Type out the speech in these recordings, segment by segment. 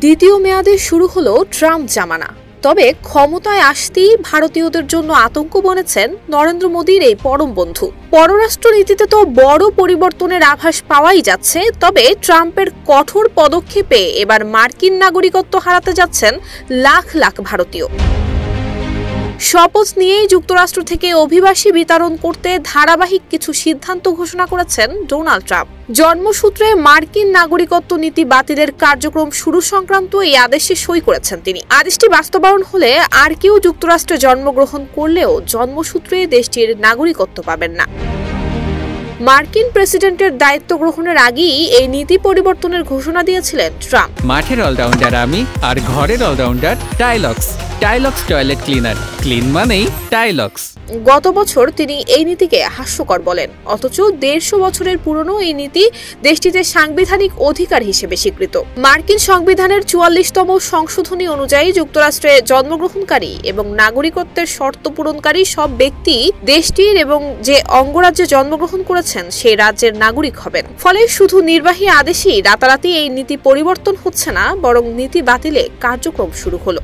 দ্বিতীয় মেয়াদে শুরু হলো ট্রাম্প জামানা। তবে ক্ষমতায় আসতেই ভারতীয়দের জন্য আতঙ্ক বনেছেন নরেন্দ্র মোদীর এই পরম বন্ধু। পররাষ্ট্রনীতিতে তো বড় পরিবর্তনের আভাস পাওয়াই যাচ্ছে, তবে ট্রাম্পের কঠোর পদক্ষেপে এবার মার্কিন নাগরিকত্ব হারাতে যাচ্ছেন লাখ লাখ ভারতীয়। শপথ নিয়েই যুক্তরাষ্ট্র থেকে অভিবাসী বিতরণ করতে ধারাবাহিক কিছু সিদ্ধান্ত ঘোষণা করেছেন ডোনাল্ড ট্রাম্প। জন্মসূত্রে মার্কিন নাগরিকত্ব নীতি বাতিলের কার্যক্রম শুরু সংক্রান্ত এই আদেশে সই করেছেন তিনি। আদেশটি বাস্তবায়ন হলে আর কেউ যুক্তরাষ্ট্রে জন্মগ্রহণ করলেও জন্মসূত্রে দেশটির নাগরিকত্ব পাবেন না। মার্কিন প্রেসিডেন্টের দায়িত্ব গ্রহণের আগেই এই নীতি পরিবর্তনের ঘোষণা দিয়েছিলেন ট্রাম্প। মাঠের অলরাউন্ডার আমি, আর ঘরের allrounder Tilex. Tilex toilet cleaner, clean মানেই টাইলক্স। গত বছর তিনি এই নীতিকে হাস্যকর বলেন, অথচ 150 বছরের পুরনো এই নীতি দেশটিতে সাংবিধানিক অধিকার হিসেবে স্বীকৃত। মার্কিন সংবিধানের 44তম সংশোধনী অনুযায়ী যুক্তরাষ্ট্রে জন্মগ্রহণকারী এবং নাগরিকত্বের শর্ত পূরণকারী সব ব্যক্তি দেশটির এবং যে অঙ্গরাজ্যে জন্মগ্রহণ করেছেন সেই রাজ্যের নাগরিক হবেন। ফলে শুধু নির্বাহী আদেশেই রাতারাতি এই নীতি পরিবর্তন হচ্ছে না, বরং নীতি বাতিলে কার্যক্রম শুরু হলো।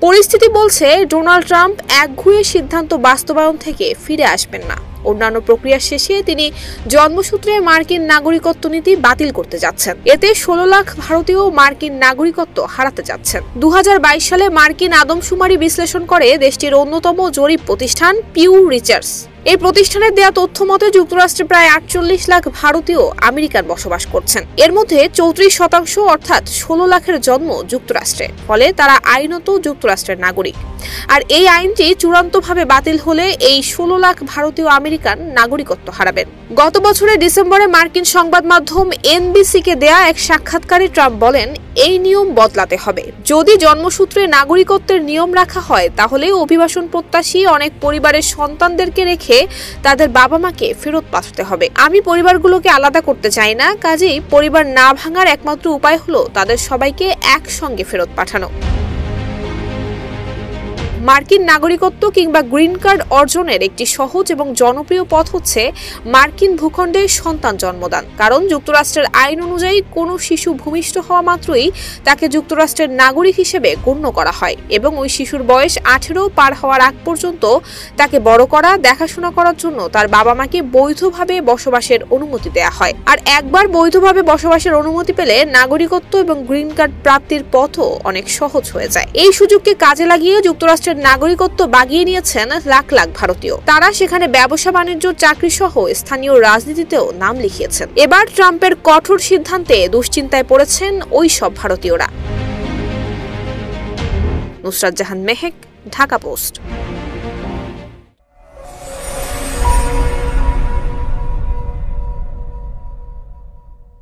পরিস্থিতি বলছে ডোনাল্ড ট্রাম্প একগুঁয়ে সিদ্ধান্ত বাস্তবায়ন থেকে ফিরে আসবেন না। অন্যান্য প্রক্রিয়া শেষে তিনি জন্মসূত্রে মার্কিন নাগরিকত্ব নীতি বাতিল করতে যাচ্ছেন। এতে 16 লাখ ভারতীয় মার্কিন নাগরিকত্ব হারাতে যাচ্ছেন। 2022 সালে মার্কিন আদমশুমারি বিশ্লেষণ করে দেশটির অন্যতম জরিপ প্রতিষ্ঠান পিউ রিসার্চ। এই প্রতিষ্ঠানের দেয়া তথ্য মতে যুক্তরাষ্ট্রে প্রায় 48 লাখ ভারতীয় আমেরিকান বসবাস করছেন। এর মধ্যে 34% অর্থাৎ 16 লাখের জন্ম যুক্তরাষ্ট্রে, ফলে তারা আইনত যুক্তরাষ্ট্রের নাগরিক। আর এই আইনটি চূড়ান্তভাবে বাতিল হলে এই 16 লাখ ভারতীয় আমেরিকান নাগরিকত্ব হারাবেন। গত বছরের ডিসেম্বরে মার্কিন সংবাদ মাধ্যম এনবিসিকে দেয়া এক সাক্ষাৎকারে ট্রাম্প বলেন, এই নিয়ম বদলাতে হবে। যদি জন্মসূত্রে নাগরিকত্বের নিয়ম রাখা হয় তাহলে অভিবাসন প্রত্যাশী অনেক পরিবারের সন্তানদেরকে রেখে তাদের বাবা মাকে ফেরত পাঠাতে হবে। আমি পরিবারগুলোকে আলাদা করতে চাই না, কাজেই পরিবার না ভাঙার একমাত্র উপায় হলো তাদের সবাইকে একসঙ্গে ফেরত পাঠানো। মার্কিন নাগরিকত্ব কিংবা গ্রিন কার্ড অর্জনের একটি সহজ এবং জনপ্রিয় পথ হচ্ছে মার্কিন ভূখণ্ডে সন্তান জন্মদান। কারণ যুক্তরাষ্ট্রের আইন অনুযায়ী কোনো শিশু ভূমিষ্ঠ হওয়া মাত্রই তাকে যুক্তরাষ্ট্রের নাগরিক হিসেবে গণ্য করা হয় এবং ওই শিশুর বয়স 18 পার হওয়ার আগ পর্যন্ত তাকে বড় করা, দেখাশোনা করার জন্য তার বাবা মাকে বৈধভাবে বসবাসের অনুমতি দেয়া হয়। আর একবার বৈধভাবে বসবাসের অনুমতি পেলে নাগরিকত্ব এবং গ্রিন কার্ড প্রাপ্তির পথও অনেক সহজ হয়ে যায়। এই সুযোগকে কাজে লাগিয়ে যুক্তরাষ্ট্রের নাগরিকত্ব বাগিয়ে নিয়েছেন লাখ লাখ ভারতীয়। তারা সেখানে ব্যবসা বাণিজ্য, চাকরি সহ স্থানীয় রাজনীতিতেও নাম লিখিয়েছেন। এবার ট্রাম্পের কঠোর সিদ্ধান্তে দুশ্চিন্তায় পড়েছেন ওই সব ভারতীয়রা। নুসরাত জাহান মেহেক, ঢাকা পোস্ট।